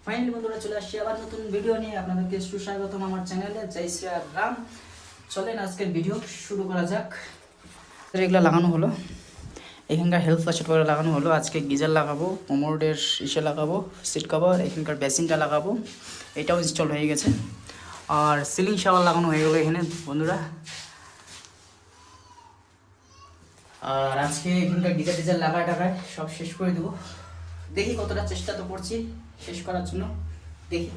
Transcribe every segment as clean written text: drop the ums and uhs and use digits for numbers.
Finally বন্ধুরা চলে আসছি আবার নতুন ভিডিও নিয়ে আপনাদেরকে সুস্বাগতম আমার চ্যানেলে। জয় শ্রী রাম। চলেন আজকের ভিডিও শুরু করা যাক। এগুলো লাগানো হলো, এখানকার হেলথ ফার্স্ট করে লাগানো হলো। আজকে গিজার লাগাবো, কোমোডের ইসে লাগাবো, সিট কভার, এখানকার বেসিনটা লাগাবো, এটাও ইনস্টল হয়ে গেছে। আর সিলিং শাওয়ার লাগানো হয়ে গেলো এখানে বন্ধুরা। আর আজকে এখানকার গিজার টিজার লাগায় টাকায় সব শেষ করে দেবো। দেখি কতটা চেষ্টা তো করছি শেষ করার জন্য, দেখি।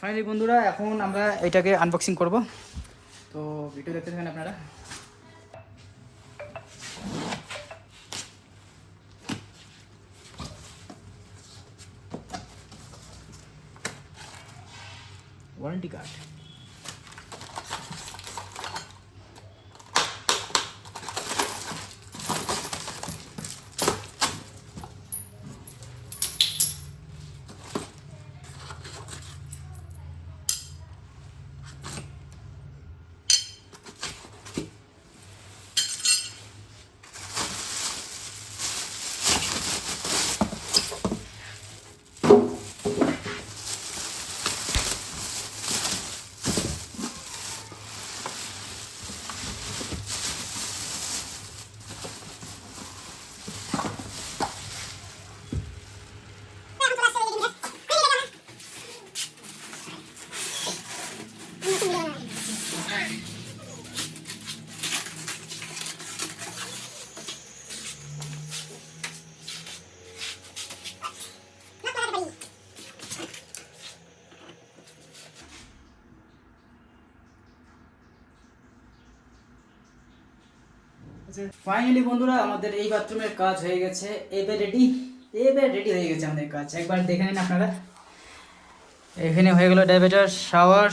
ফাইনালি বন্ধুরা এখন আমরা এটাকে আনবক্সিং করব, তো ভিডিও দেখতে থাকেন আপনারা। ওয়ারেন্টি কার্ড, ফাইনালি বন্ধুরা আমাদের এই বাথরুমের কাজ হয়ে গেছে। এবার রেডি হয়ে গেছে আমাদের কাজ। একবার দেখে নিন আপনারা। এখানে হয়ে গেল ডাইভেটার, শাওয়ার,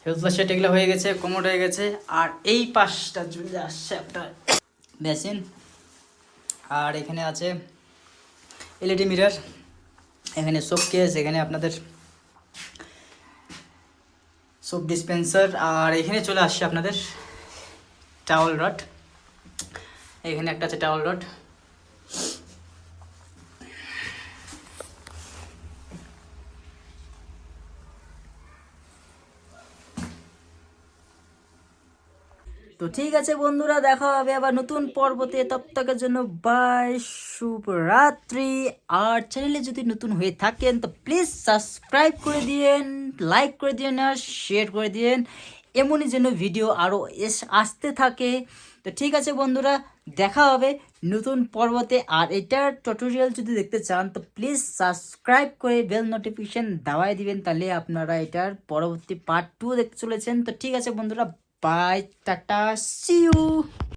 হেলথ ফ্লাশ এগুলো হয়ে গেছে, কোমোড হয়ে গেছে। আর এই পাশটা চলে আসছে একটা বেসিন, আর এখানে আছে এলইডি মিরর, এখানে সোপ কেস, এখানে আপনাদের সোপ ডিসপেন্সার, আর এখানে চলে আসছে আপনাদের টাওয়াল রড। এখানে একটা আছে টাওয়াল রড। তো ঠিক আছে বন্ধুরা, দেখা হবে আবার নতুন পর্বতে। ততক্ষণের জন্য বাই, শুভরাত্রি। আর চ্যানেলে যদি নতুন হয়ে থাকেন তো প্লিজ সাবস্ক্রাইব করে দিয়েন, লাইক করে দিয়েন আর শেয়ার করে দিয়েন, এমনই যেন ভিডিও আরও আসতে থাকে। তো ঠিক আছে বন্ধুরা, দেখা হবে নতুন পর্বতে। আর এটার টিউটোরিয়াল যদি দেখতে চান তো প্লিজ সাবস্ক্রাইব করে বেল নোটিফিকেশন দাবাই দিবেন, তাহলে আপনারা এটার পরবর্তী পার্ট 2 দেখতে চলেছেন। তো ঠিক আছে বন্ধুরা, বাই, টাটা, সি ইউ।